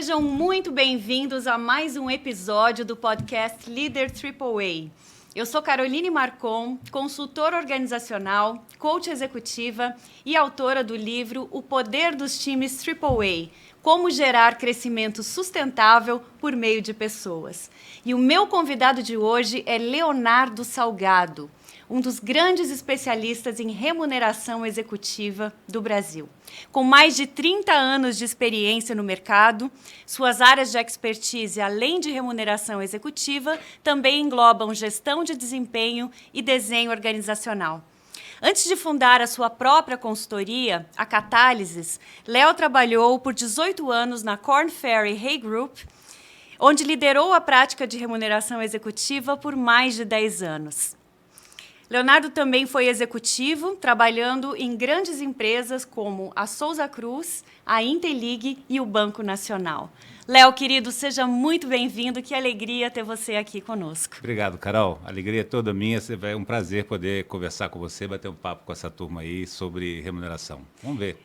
Sejam muito bem-vindos a mais um episódio do podcast Líder AAA. Eu sou Caroline Marcon, consultora organizacional, coach executiva e autora do livro O Poder dos Times AAA, Como Gerar Crescimento Sustentável por Meio de Pessoas. E o meu convidado de hoje é Leonardo Salgado, um dos grandes especialistas em remuneração executiva do Brasil. Com mais de 30 anos de experiência no mercado, suas áreas de expertise, além de remuneração executiva, também englobam gestão de desempenho e desenho organizacional. Antes de fundar a sua própria consultoria, a Catálises, Léo trabalhou por 18 anos na Korn Ferry Hay Group, onde liderou a prática de remuneração executiva por mais de 10 anos. Leonardo também foi executivo, trabalhando em grandes empresas como a Souza Cruz, a Interlig e o Banco Nacional. Léo, querido, seja muito bem-vindo. Que alegria ter você aqui conosco. Obrigado, Carol. A alegria é toda minha. É um prazer poder conversar com você, bater um papo com essa turma aí sobre remuneração. Vamos ver.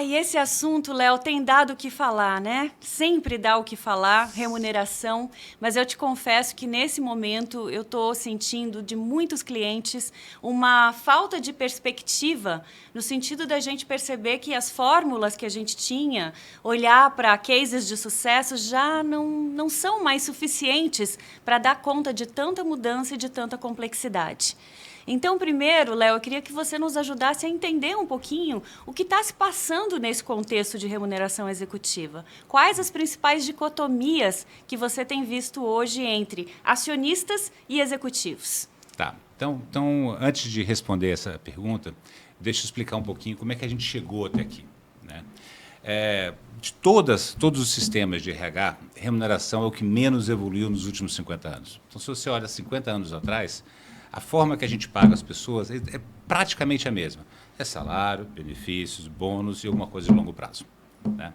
E esse assunto, Léo, tem dado o que falar, né? Sempre dá o que falar, remuneração, mas eu te confesso que nesse momento eu estou sentindo de muitos clientes uma falta de perspectiva, no sentido da gente perceber que as fórmulas que a gente tinha, olhar para cases de sucesso, já não são mais suficientes para dar conta de tanta mudança e de tanta complexidade. Então, primeiro, Léo, eu queria que você nos ajudasse a entender um pouquinho o que está se passando nesse contexto de remuneração executiva. Quais as principais dicotomias que você tem visto hoje entre acionistas e executivos? Tá. Então, antes de responder essa pergunta, deixa eu explicar um pouquinho como é que a gente chegou até aqui, né? De todos os sistemas de RH, remuneração é o que menos evoluiu nos últimos 50 anos. Então, se você olha 50 anos atrás, a forma que a gente paga as pessoas é praticamente a mesma. É salário, benefícios, bônus e alguma coisa de longo prazo, né?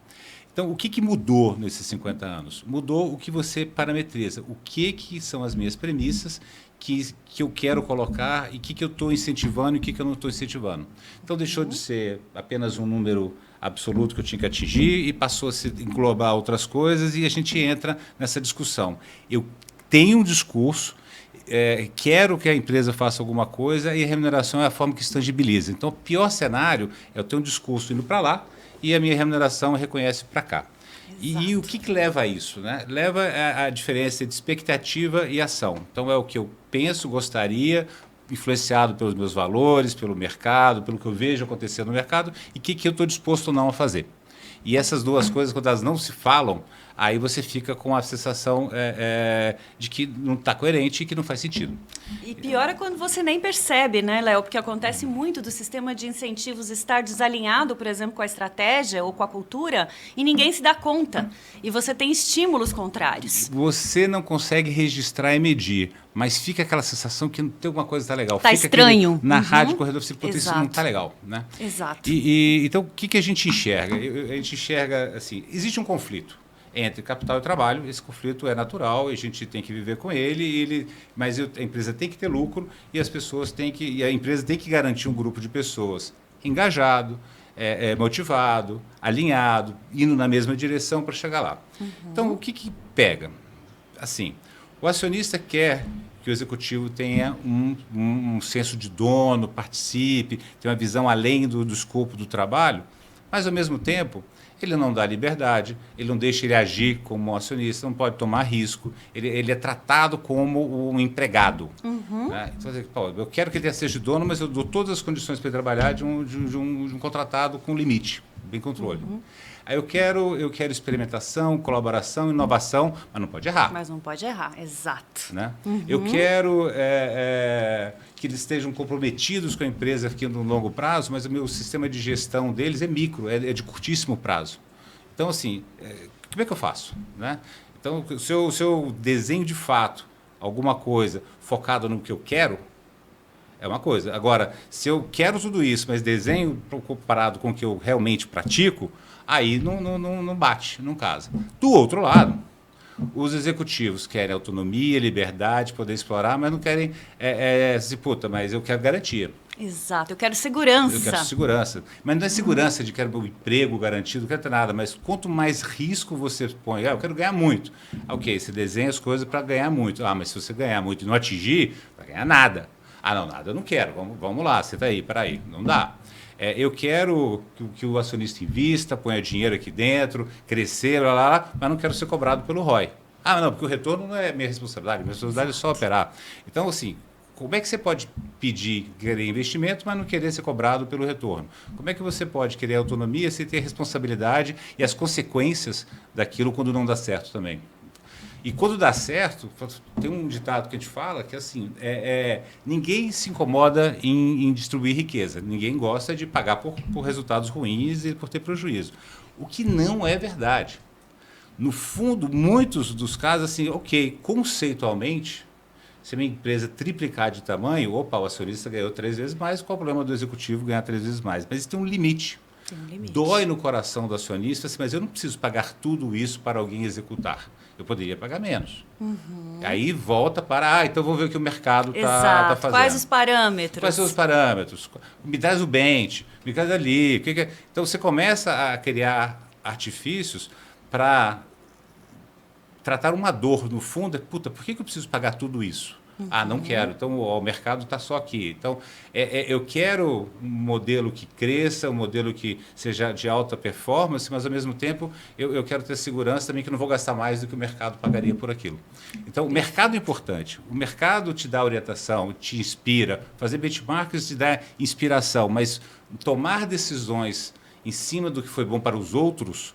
Então, o que mudou nesses 50 anos? Mudou o que você parametriza. O que são as minhas premissas que eu quero colocar e o que eu estou incentivando e o que eu não estou incentivando. Então, deixou de ser apenas um número absoluto que eu tinha que atingir e passou a se englobar outras coisas e a gente entra nessa discussão. Eu tenho um discurso, quero que a empresa faça alguma coisa e a remuneração é a forma que se tangibiliza. Então, o pior cenário é eu ter um discurso indo para lá e a minha remuneração reconhece para cá. E o que leva a isso, né? Leva a diferença entre expectativa e ação. Então, é o que eu penso, gostaria, influenciado pelos meus valores, pelo mercado, pelo que eu vejo acontecer no mercado e o que eu estou disposto ou não a fazer. E essas duas coisas, quando elas não se falam, aí você fica com a sensação de que não está coerente e que não faz sentido. E pior é quando você nem percebe, né, Léo? Porque acontece muito do sistema de incentivos estar desalinhado, por exemplo, com a estratégia ou com a cultura, e ninguém se dá conta. E você tem estímulos contrários. Você não consegue registrar e medir, mas fica aquela sensação que tem alguma coisa que está legal. Está estranho. Na rádio, corredor, você isso não está legal, né? Exato. Então, o que a gente enxerga? A gente enxerga assim, existe um conflito entre capital e trabalho. Esse conflito é natural, a gente tem que viver com ele, mas a empresa tem que ter lucro e a empresa tem que garantir um grupo de pessoas engajado, motivado, alinhado, indo na mesma direção para chegar lá. Então, o que pega? Assim, o acionista quer que o executivo tenha um senso de dono, participe, tenha uma visão além do escopo do trabalho, mas, ao mesmo tempo, ele não dá liberdade, ele não deixa ele agir como um acionista, não pode tomar risco, ele é tratado como um empregado. Né? Então, eu quero que ele seja dono, mas eu dou todas as condições para ele trabalhar de um contratado com limite, bem controle. Aí eu quero experimentação, colaboração, inovação, mas não pode errar. Mas não pode errar, exato. Né? Eu quero que eles estejam comprometidos com a empresa aqui no longo prazo, mas o meu sistema de gestão deles é micro, é de curtíssimo prazo. Então, assim, como é que eu faço? Né? Então, se eu desenho de fato alguma coisa focada no que eu quero, é uma coisa. Agora, se eu quero tudo isso, mas desenho comparado com o que eu realmente pratico, aí não bate, não casa. Do outro lado, Os executivos querem autonomia, liberdade, poder explorar, mas não querem mas eu quero garantia. Exato, eu quero segurança. Eu quero segurança. Mas não é segurança de quero um emprego garantido, não quero ter nada, mas quanto mais risco você põe, eu quero ganhar muito. Ok, você desenha as coisas para ganhar muito. Mas se você ganhar muito e não atingir, vai ganhar nada. Não, nada eu não quero. Vamos lá, senta aí, peraí, não dá. Eu quero que o acionista invista, ponha dinheiro aqui dentro, crescer, mas não quero ser cobrado pelo ROI. Não, porque o retorno não é minha responsabilidade é só operar. Então, assim, como é que você pode querer investimento, mas não querer ser cobrado pelo retorno? Como é que você pode querer autonomia sem ter responsabilidade e as consequências daquilo quando não dá certo também? E quando dá certo, tem um ditado que a gente fala que assim, ninguém se incomoda em distribuir riqueza. Ninguém gosta de pagar por resultados ruins e por ter prejuízo. O que não é verdade. No fundo, muitos dos casos, assim, ok, conceitualmente, se a minha empresa triplicar de tamanho, o acionista ganhou 3 vezes mais, qual o problema do executivo ganhar 3 vezes mais? Mas tem um limite. Dói no coração do acionista, assim, mas eu não preciso pagar tudo isso para alguém executar. Eu poderia pagar menos. Aí volta para, então vamos ver o que o mercado está fazendo. Quais os parâmetros? Quais são os parâmetros? Me dá o bench, me dá ali. Então você começa a criar artifícios para tratar uma dor no fundo. Por que eu preciso pagar tudo isso? Não quero. Então, o mercado está só aqui. Então, eu quero um modelo que cresça, um modelo que seja de alta performance, mas, ao mesmo tempo, eu quero ter segurança também que não vou gastar mais do que o mercado pagaria por aquilo. Então, o mercado é importante. O mercado te dá orientação, te inspira. Fazer benchmarks te dá inspiração, mas tomar decisões em cima do que foi bom para os outros,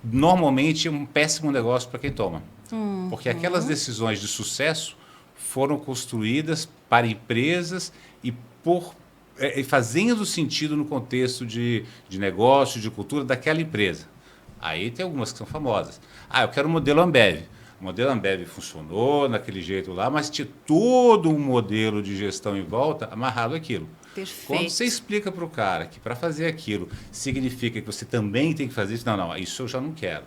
normalmente é um péssimo negócio para quem toma. Porque aquelas decisões de sucesso foram construídas para empresas e fazendo sentido no contexto de negócio, de cultura daquela empresa. Aí tem algumas que são famosas. Eu quero o modelo Ambev. O modelo Ambev funcionou naquele jeito lá, mas tinha todo um modelo de gestão em volta amarrado àquilo. Perfeito. Quando você explica para o cara que para fazer aquilo significa que você também tem que fazer isso, não, isso eu já não quero.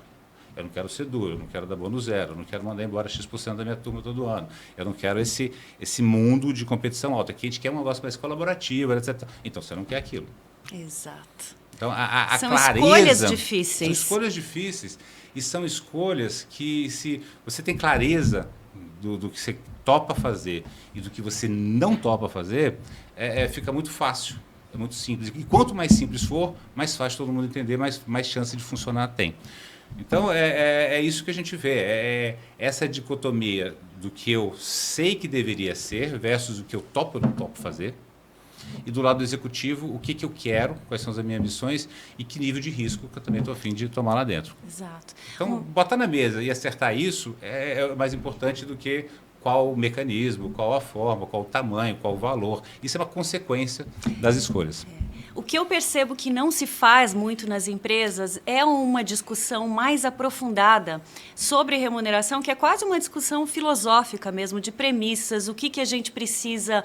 Eu não quero ser duro, eu não quero dar bônus zero, eu não quero mandar embora X% da minha turma todo ano. Eu não quero esse mundo de competição alta. Aqui a gente quer um negócio mais colaborativo, etc. Então, você não quer aquilo. Exato. Então, a são clareza... escolhas difíceis. São escolhas difíceis. E são escolhas que, se você tem clareza do que você topa fazer e do que você não topa fazer, fica muito fácil. É muito simples. E quanto mais simples for, mais fácil todo mundo entender, mais chance de funcionar tem. Então, é isso que a gente vê, essa dicotomia do que eu sei que deveria ser versus o que eu topo ou não topo fazer. E do lado do executivo, o que eu quero, quais são as minhas missões e que nível de risco que eu também estou a fim de tomar lá dentro. Exato. Então, botar na mesa e acertar isso é mais importante do que qual o mecanismo, qual a forma, qual o tamanho, qual o valor. Isso é uma consequência das escolhas. O que eu percebo que não se faz muito nas empresas é uma discussão mais aprofundada sobre remuneração, que é quase uma discussão filosófica mesmo, de premissas, o que a gente precisa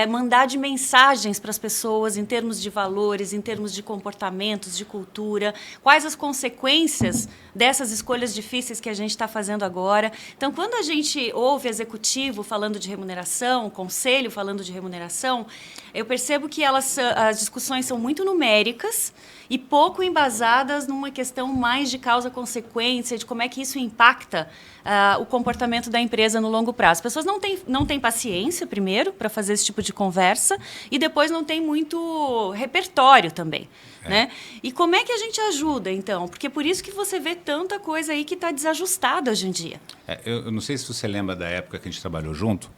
mandar de mensagens para as pessoas em termos de valores, em termos de comportamentos, de cultura, quais as consequências dessas escolhas difíceis que a gente está fazendo agora. Então, quando a gente ouve executivo falando de remuneração, conselho falando de remuneração, eu percebo que as discussões são muito numéricas e pouco embasadas numa questão mais de causa-consequência, de como é que isso impacta o comportamento da empresa no longo prazo. As pessoas não têm paciência, primeiro, para fazer esse tipo de conversa, e depois não têm muito repertório também. Né? E como é que a gente ajuda, então? Porque é por isso que você vê tanta coisa aí que está desajustada hoje em dia. Eu não sei se você lembra da época que a gente trabalhou junto,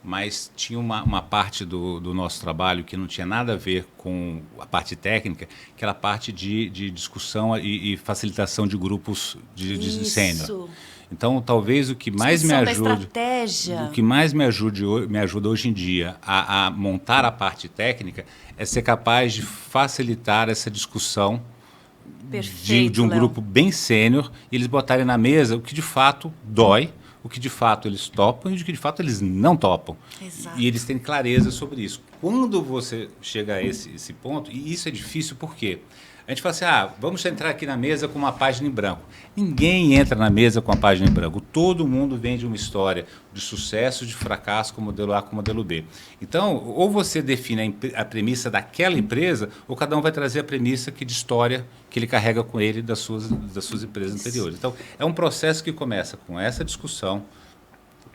mas tinha uma parte do nosso trabalho que não tinha nada a ver com a parte técnica, que era a parte de discussão e facilitação de grupos de sênior. Então, talvez o que mais me ajude, me ajuda hoje em dia a montar a parte técnica é ser capaz de facilitar essa discussão de um grupo bem sênior e eles botarem na mesa o que de fato dói, o que de fato eles topam e o que de fato eles não topam. Exato. E eles têm clareza sobre isso. Quando você chega a esse ponto, e isso é difícil porque A gente fala assim, vamos entrar aqui na mesa com uma página em branco. Ninguém entra na mesa com a página em branco. Todo mundo vende uma história de sucesso, de fracasso com o modelo A, com o modelo B. Então, ou você define a premissa daquela empresa, ou cada um vai trazer a premissa de história que ele carrega com ele das suas empresas anteriores. Então, é um processo que começa com essa discussão,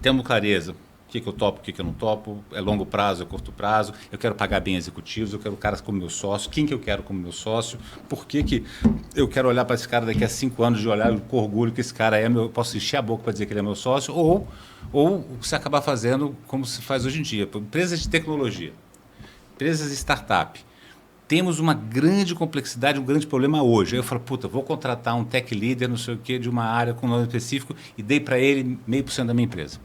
tendo clareza. O que eu topo, o que eu não topo, é longo prazo, é curto prazo, eu quero pagar bem executivos, eu quero caras como meu sócio, quem que eu quero como meu sócio, por que eu quero olhar para esse cara daqui a 5 anos de olhar com orgulho que esse cara é meu, eu posso encher a boca para dizer que ele é meu sócio, ou você acabar fazendo como se faz hoje em dia. Empresas de tecnologia, empresas de startup, temos uma grande complexidade, um grande problema hoje. Aí eu falo, vou contratar um tech leader, não sei o quê, de uma área com nome específico e dei para ele 0,5% da minha empresa.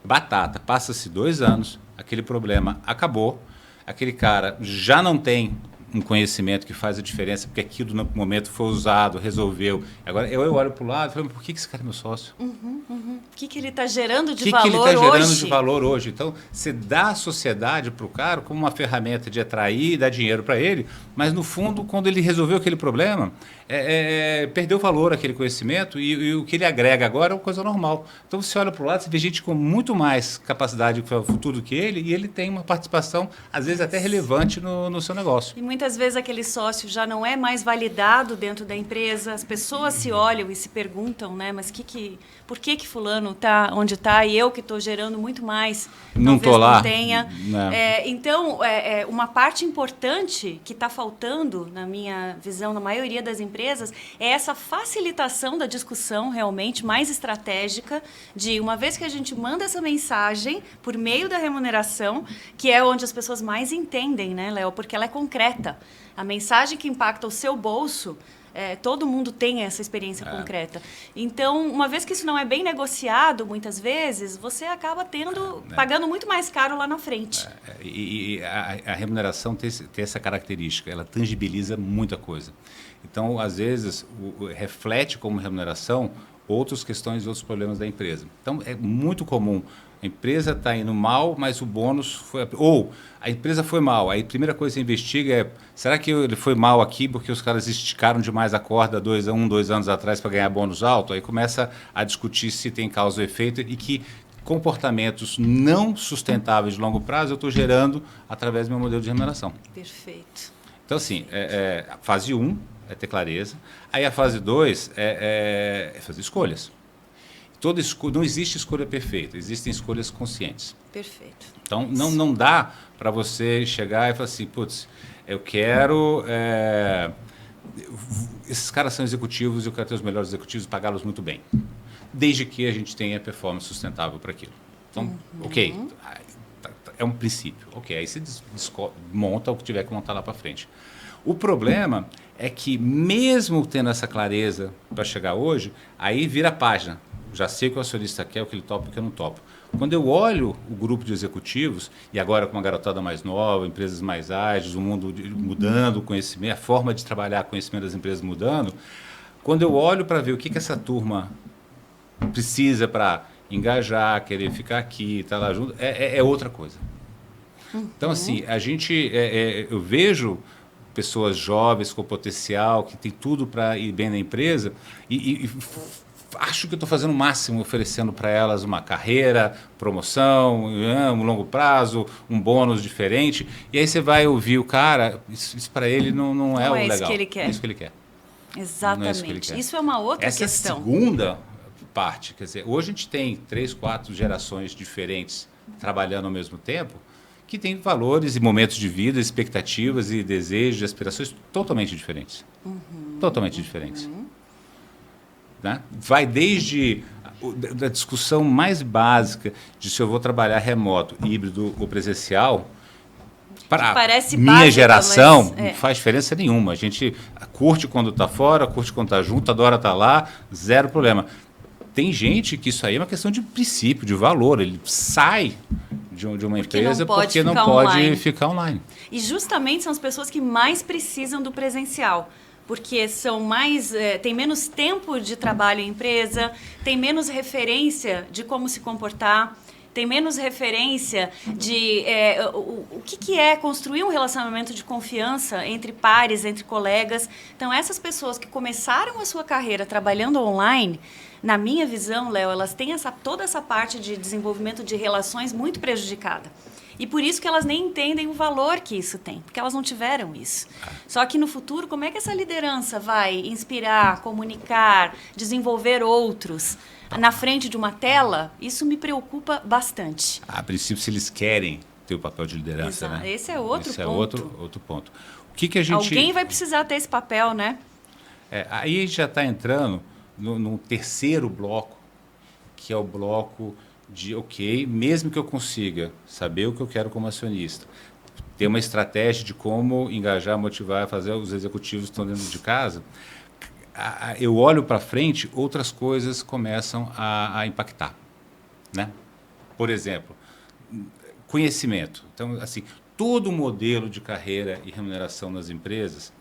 Batata, passa-se 2 anos, aquele problema acabou, aquele cara já não tem um conhecimento que faz a diferença, porque aquilo no momento foi usado, resolveu. Agora eu olho para o lado e falo, por que esse cara é meu sócio? O que ele está gerando de valor hoje? O que ele está gerando de valor hoje? Então, você dá a sociedade para o cara como uma ferramenta de atrair, dar dinheiro para ele, mas no fundo, quando ele resolveu aquele problema, perdeu valor aquele conhecimento e o que ele agrega agora é uma coisa normal. Então, você olha para o lado, você vê gente com muito mais capacidade para o futuro do que ele e ele tem uma participação, às vezes até relevante no seu negócio. E muitas vezes aquele sócio já não é mais validado dentro da empresa, as pessoas se olham e se perguntam, né, mas por que fulano está onde está e eu que estou gerando muito mais, não estou lá. Não tenha. Então, uma parte importante que está faltando, na minha visão, na maioria das empresas, é essa facilitação da discussão realmente mais estratégica de, uma vez que a gente manda essa mensagem por meio da remuneração, que é onde as pessoas mais entendem, né, Léo? Porque ela é concreta. A mensagem que impacta o seu bolso, todo mundo tem essa experiência concreta. Então, uma vez que isso não é bem negociado, muitas vezes, você acaba pagando muito mais caro lá na frente. E a remuneração tem essa característica, ela tangibiliza muita coisa. Então, às vezes, reflete como remuneração outras questões e outros problemas da empresa. Então, é muito comum. A empresa está indo mal, mas o bônus foi... Ou a empresa foi mal. Aí a primeira coisa que você investiga é, será que ele foi mal aqui porque os caras esticaram demais a corda 2 anos atrás para ganhar bônus alto? Aí começa a discutir se tem causa ou efeito e que comportamentos não sustentáveis de longo prazo eu estou gerando através do meu modelo de remuneração. Perfeito. Então, assim, a fase 1 é ter clareza. Aí a fase 2 é fazer escolhas. Não existe escolha perfeita, existem escolhas conscientes. Perfeito. Então, não dá para você chegar e falar assim, eu quero... esses caras são executivos e eu quero ter os melhores executivos e pagá-los muito bem. Desde que a gente tenha performance sustentável para aquilo. Então, ok, é um princípio. Ok, aí você monta o que tiver que montar lá para frente. O problema é que, mesmo tendo essa clareza para chegar hoje, aí vira a página. Já sei o que o acionista quer, o que ele topa e o que eu não topo. Quando eu olho o grupo de executivos, e agora com uma garotada mais nova, empresas mais ágeis, o mundo mudando, o conhecimento, a forma de trabalhar conhecimento das empresas mudando, quando eu olho para ver o que essa turma precisa para engajar, querer ficar aqui, estar lá junto, é outra coisa. Então, assim, eu vejo pessoas jovens com potencial, que tem tudo para ir bem na empresa, e acho que eu estou fazendo o máximo, oferecendo para elas uma carreira, promoção, um longo prazo, um bônus diferente. E aí você vai ouvir o cara, isso para ele não é o legal. Isso que ele quer. É isso que ele quer. Exatamente. Isso é uma outra questão. Essa segunda parte, quer dizer, hoje a gente tem 3, 4 gerações diferentes trabalhando ao mesmo tempo, que têm valores e momentos de vida, expectativas e desejos e aspirações totalmente diferentes. Totalmente diferentes. Né? Vai desde a discussão mais básica de se eu vou trabalhar remoto, híbrido ou presencial, para minha geração não faz diferença nenhuma. A gente curte quando está fora, curte quando está junto, adora estar lá, zero problema. Tem gente que isso aí é uma questão de princípio, de valor. Ele sai de uma empresa porque não pode ficar online. E justamente são as pessoas que mais precisam do presencial. Porque são tem menos tempo de trabalho em empresa, tem menos referência de como se comportar, tem menos referência de o que é construir um relacionamento de confiança entre pares, entre colegas. Então, essas pessoas que começaram a sua carreira trabalhando online, na minha visão, Léo, elas têm toda essa parte de desenvolvimento de relações muito prejudicada. E por isso que elas nem entendem o valor que isso tem, porque elas não tiveram isso. Só que no futuro, como é que essa liderança vai inspirar, comunicar, desenvolver outros na frente de uma tela? Isso me preocupa bastante. A princípio, se eles querem ter o papel de liderança, Exato. né? Esse é outro Esse ponto. é outro ponto. O que a gente... Alguém vai precisar ter esse papel, né? Aí a gente já está entrando no terceiro bloco, que é o bloco de, ok, mesmo que eu consiga saber o que eu quero como acionista, ter uma estratégia de como engajar, motivar, fazer os executivos que estão dentro de casa, eu olho para frente, outras coisas começam a impactar, né? Por exemplo, conhecimento. Então, assim, todo o modelo de carreira e remuneração nas empresas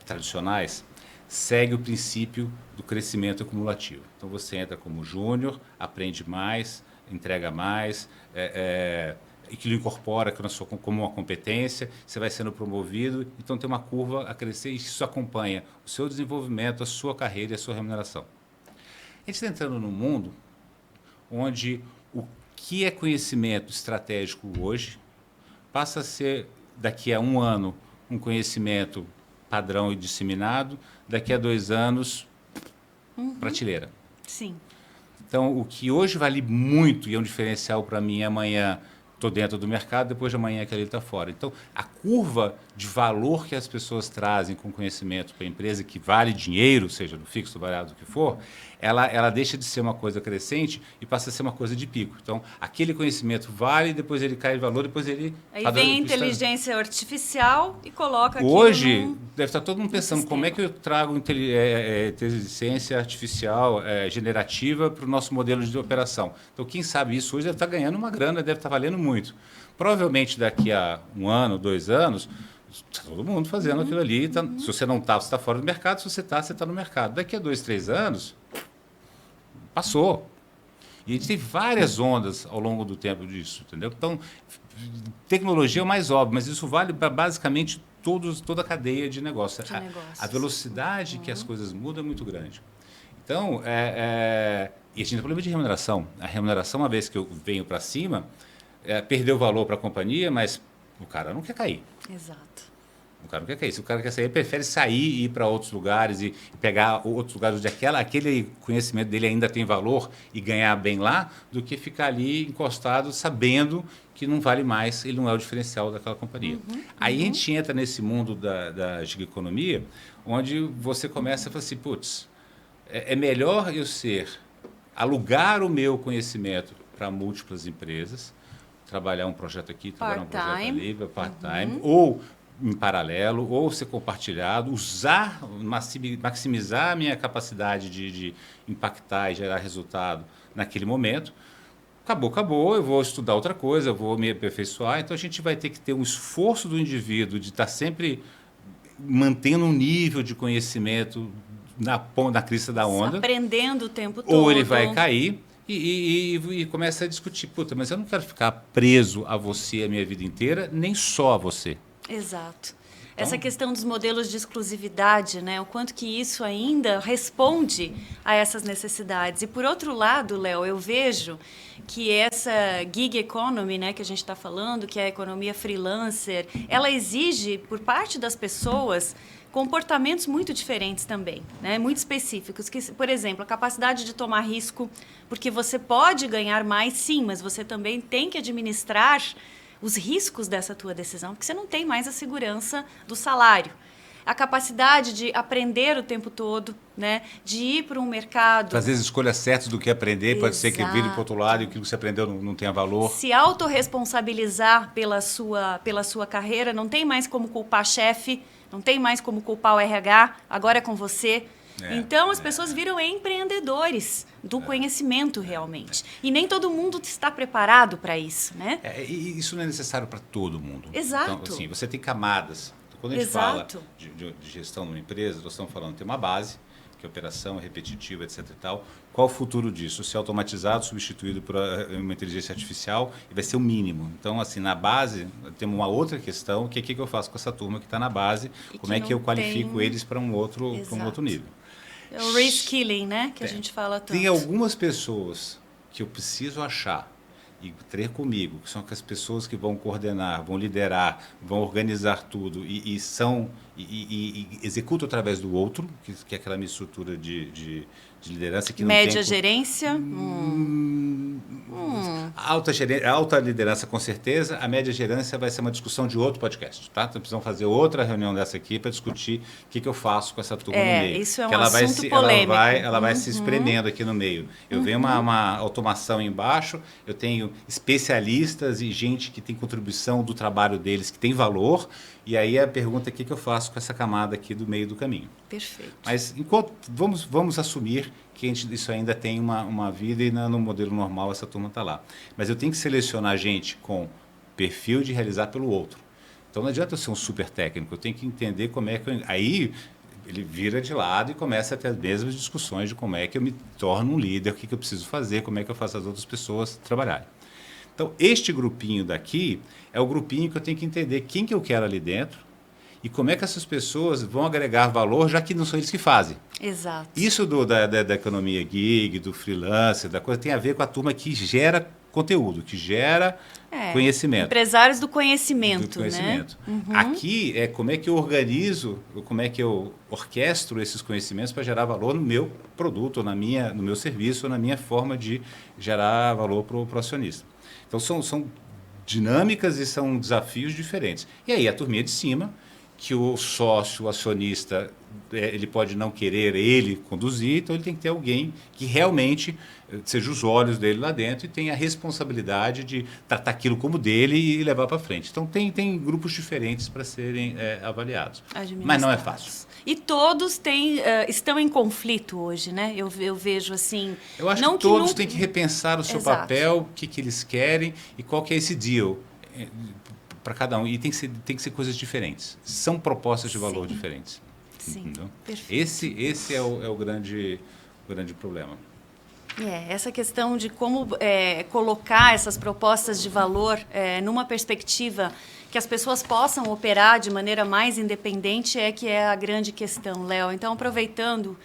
tradicionais segue o princípio do crescimento acumulativo. Então, você entra como júnior, aprende mais, entrega mais, aquilo incorpora como uma competência, você vai sendo promovido, então tem uma curva a crescer e isso acompanha o seu desenvolvimento, a sua carreira e a sua remuneração. A gente está entrando num mundo onde o que é conhecimento estratégico hoje passa a ser, daqui a um ano, um conhecimento padrão e disseminado, daqui a 2 anos, prateleira. Sim. Então, o que hoje vale muito e é um diferencial para mim, amanhã estou dentro do mercado, depois de amanhã aquele está fora. Então, a curva de valor que as pessoas trazem com conhecimento para a empresa, que vale dinheiro, seja no fixo, variável, do que for, ela deixa de ser uma coisa crescente e passa a ser uma coisa de pico. Então, aquele conhecimento vale, depois ele cai de valor, depois ele... Aí vem a inteligência artificial e coloca aquilo Hoje, deve estar todo mundo pensando sistema. como é que eu trago inteligência artificial generativa para o nosso modelo de operação. Então, quem sabe isso hoje deve estar ganhando uma grana, deve estar valendo muito. Provavelmente daqui a 1 ano, 2 anos, está todo mundo fazendo aquilo ali. Se você não está, você está fora do mercado. Se você está no mercado. Daqui a 2, 3 anos, passou. E a gente tem várias ondas ao longo do tempo disso, entendeu? Então, tecnologia é o mais óbvio, mas isso vale para basicamente toda a cadeia de negócio. A velocidade que as coisas mudam é muito grande. Então, e a gente tem problema de remuneração. A remuneração, uma vez que eu venho para cima, perdeu valor para a companhia, mas o cara não quer cair. Exato. O cara não quer cair. Se o cara quer sair, ele prefere sair e ir para outros lugares e pegar outros lugares onde aquele conhecimento dele ainda tem valor e ganhar bem lá, do que ficar ali encostado sabendo que não vale mais, ele não é o diferencial daquela companhia. Aí a gente entra nesse mundo da gigaeconomia, onde você começa a falar assim, putz, é melhor eu alugar o meu conhecimento para múltiplas empresas, trabalhar um projeto aqui, trabalhar um projeto ali, part-time, ou em paralelo, ou ser compartilhado, maximizar a minha capacidade de impactar e gerar resultado naquele momento. Acabou, eu vou estudar outra coisa, eu vou me aperfeiçoar. Então, a gente vai ter que ter um esforço do indivíduo de estar sempre mantendo um nível de conhecimento na crista da onda. Aprendendo o tempo todo. Ou ele vai cair e começa a discutir, puta, mas eu não quero ficar preso a você a minha vida inteira, nem só a você. Exato. Essa questão dos modelos de exclusividade, né? O quanto que isso ainda responde a essas necessidades. E, por outro lado, Léo, eu vejo que essa gig economy, né, que a gente está falando, que é a economia freelancer, ela exige, por parte das pessoas, comportamentos muito diferentes também, né? Muito específicos. Que, por exemplo, a capacidade de tomar risco, porque você pode ganhar mais, sim, mas você também tem que administrar os riscos dessa tua decisão, porque você não tem mais a segurança do salário. A capacidade de aprender o tempo todo, né? De ir para um mercado... Fazer as escolhas certas do que aprender, Exato. Pode ser que vire para o outro lado e aquilo que você aprendeu não tenha valor. Se autorresponsabilizar pela sua carreira, não tem mais como culpar chefe, não tem mais como culpar o RH, agora é com você. Então, as pessoas viram empreendedores do conhecimento realmente. E nem todo mundo está preparado para isso, né? E isso não é necessário para todo mundo. Exato. Então, assim, você tem camadas. Quando a gente fala de gestão numa empresa, nós estamos falando, tem uma base, que é operação repetitiva, etc. e tal. Qual o futuro disso? Ser automatizado, substituído por uma inteligência artificial, e vai ser o mínimo. Então, assim, na base, temos uma outra questão, que é o que eu faço com essa turma que está na base, como é que eu qualifico eles para um outro nível. É o reskilling, né, que a gente fala tanto. Tem algumas pessoas que eu preciso achar e ter comigo, que são as pessoas que vão coordenar, vão liderar, vão organizar tudo e executam através do outro, que é aquela minha estrutura de liderança que não tem... Média gerência? Alta liderança, com certeza. A média gerência vai ser uma discussão de outro podcast, tá? Então, precisamos fazer outra reunião dessa aqui para discutir o que eu faço com essa turma no meio. Isso é um assunto polêmico. Ela vai se espremendo aqui no meio. Eu venho uma automação embaixo, eu tenho especialistas e gente que tem contribuição do trabalho deles, que tem valor, e aí a pergunta é o que eu faço com essa camada aqui do meio do caminho. Perfeito. Mas vamos assumir que isso ainda tem uma vida e no modelo normal essa turma está lá. Mas eu tenho que selecionar gente com perfil de realizar pelo outro. Então não adianta eu ser um super técnico, eu tenho que entender como é que Aí ele vira de lado e começa a ter as mesmas discussões de como é que eu me torno um líder, o que eu preciso fazer, como é que eu faço as outras pessoas trabalharem. Então, este grupinho daqui é o grupinho que eu tenho que entender quem que eu quero ali dentro e como é que essas pessoas vão agregar valor, já que não são eles que fazem. Exato. Isso da economia gig, do freelancer, da coisa, tem a ver com a turma que gera conteúdo, que gera conhecimento. Empresários do conhecimento, né? Aqui é como é que eu organizo, como é que eu orquestro esses conhecimentos para gerar valor no meu produto, no meu serviço, na minha forma de gerar valor para o acionista. Então, são dinâmicas e são desafios diferentes. E aí, a turminha de cima, que o sócio, o acionista, ele pode não querer ele conduzir, então ele tem que ter alguém que realmente seja os olhos dele lá dentro e tenha a responsabilidade de tratar aquilo como dele e levar para frente. Então, tem grupos diferentes para serem avaliados. Mas não é fácil. E todos estão em conflito hoje, né? Eu vejo assim... Eu acho que todos têm que repensar o seu papel, o que eles querem e qual que é esse deal para cada um. E tem que ser coisas diferentes. São propostas de valor diferentes. Sim, perfeito. Esse é o grande problema. Essa questão de como colocar essas propostas de valor numa perspectiva que as pessoas possam operar de maneira mais independente que é a grande questão, Léo. Então, aproveitando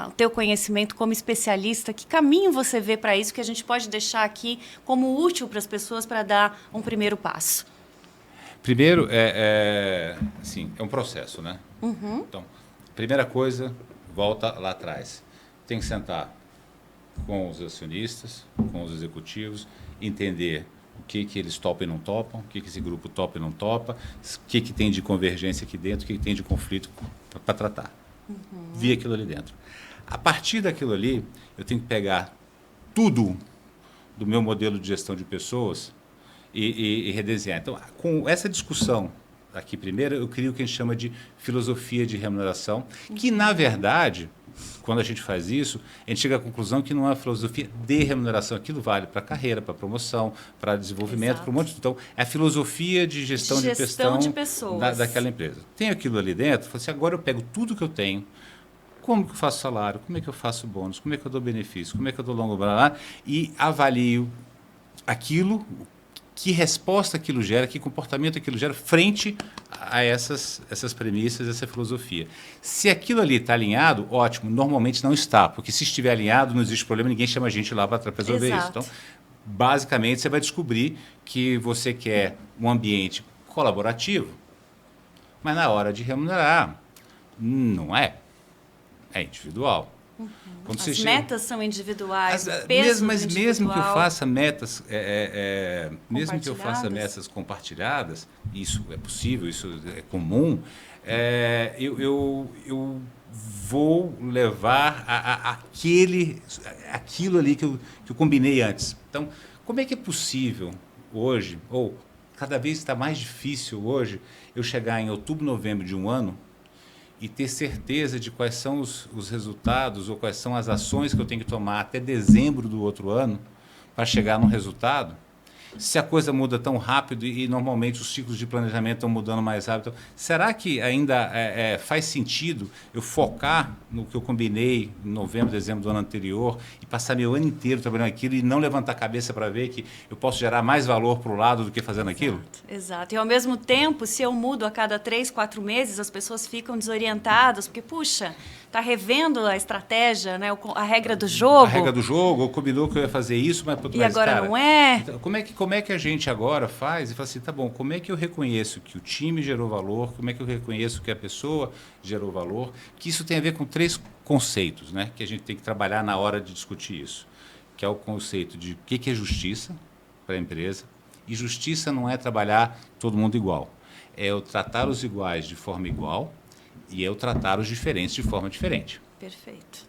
o teu conhecimento como especialista, que caminho você vê para isso que a gente pode deixar aqui como útil para as pessoas para dar um primeiro passo? Primeiro, assim, é um processo, né? Então, primeira coisa, volta lá atrás. Tem que sentar com os acionistas, com os executivos, entender o que eles topam e não topam, o que esse grupo topa e não topa, o que tem de convergência aqui dentro, o que tem de conflito para tratar. Ver aquilo ali dentro. A partir daquilo ali, eu tenho que pegar tudo do meu modelo de gestão de pessoas e redesenhar. Então, com essa discussão aqui primeiro, eu crio o que a gente chama de filosofia de remuneração, que, na verdade, quando a gente faz isso, a gente chega à conclusão que não é uma filosofia de remuneração. Aquilo vale para carreira, para promoção, para desenvolvimento, para um monte de... Então, é a filosofia de gestão de pessoas daquela empresa. Tem aquilo ali dentro, eu falo assim, agora eu pego tudo que eu tenho, como que eu faço salário, como é que eu faço bônus, como é que eu dou benefício, como é que eu dou longo prazo, e avalio aquilo, que resposta aquilo gera, que comportamento aquilo gera frente a essas premissas, essa filosofia. Se aquilo ali está alinhado, ótimo, normalmente não está, porque se estiver alinhado, não existe problema, ninguém chama a gente lá para resolver isso. Então, basicamente, você vai descobrir que você quer um ambiente colaborativo, mas na hora de remunerar, não é. É individual. As metas são individuais, mesmo que eu faça metas, mesmo que eu faça metas compartilhadas, isso é possível, isso é comum, eu vou levar aquilo ali que eu combinei antes. Então, como é que é possível hoje, ou cada vez está mais difícil hoje, eu chegar em outubro, novembro de um ano e ter certeza de quais são os resultados ou quais são as ações que eu tenho que tomar até dezembro do outro ano para chegar num resultado, Se a coisa muda tão rápido e normalmente os ciclos de planejamento estão mudando mais rápido, será que ainda faz sentido eu focar no que eu combinei em novembro, dezembro do ano anterior e passar meu ano inteiro trabalhando aquilo e não levantar a cabeça para ver que eu posso gerar mais valor para o lado do que fazendo aquilo? Exato. E ao mesmo tempo, se eu mudo a cada 3, 4 meses, as pessoas ficam desorientadas, porque, puxa, está revendo a estratégia, né? A regra do jogo. A regra do jogo, ou combinou que eu ia fazer isso, mas agora cara, não é. Então, como é que a gente agora faz e fala assim, tá bom, como é que eu reconheço que o time gerou valor, como é que eu reconheço que a pessoa gerou valor, que isso tem a ver com 3 conceitos, né, que a gente tem que trabalhar na hora de discutir isso, que é o conceito de o que é justiça para a empresa, e justiça não é trabalhar todo mundo igual, é eu tratar os iguais de forma igual e eu tratar os diferentes de forma diferente. Perfeito.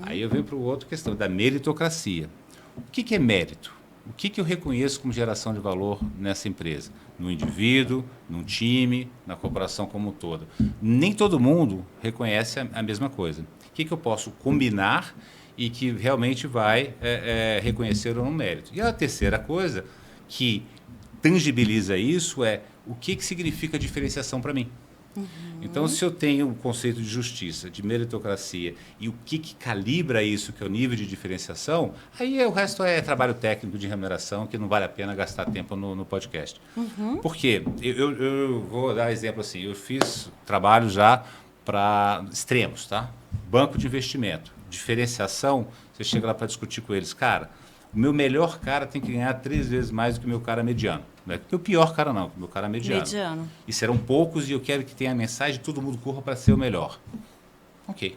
Aí eu venho para o outro questão da meritocracia. O que é mérito? O que eu reconheço como geração de valor nessa empresa? No indivíduo, no time, na corporação como um todo. Nem todo mundo reconhece a mesma coisa. O que eu posso combinar e que realmente vai reconhecer ou não mérito? E a terceira coisa que tangibiliza isso é o que significa diferenciação para mim. Então, se eu tenho o conceito de justiça, de meritocracia e o que calibra isso, que é o nível de diferenciação, aí o resto é trabalho técnico de remuneração que não vale a pena gastar tempo no podcast. Por quê? Eu vou dar exemplo assim, eu fiz trabalho já para extremos, tá? Banco de investimento, diferenciação, você chega lá para discutir com eles, cara, o meu melhor cara tem que ganhar 3 vezes mais do que o meu cara mediano. Não é que o pior cara não, o meu cara é mediano. E serão poucos e eu quero que tenha a mensagem todo mundo corra para ser o melhor. Ok.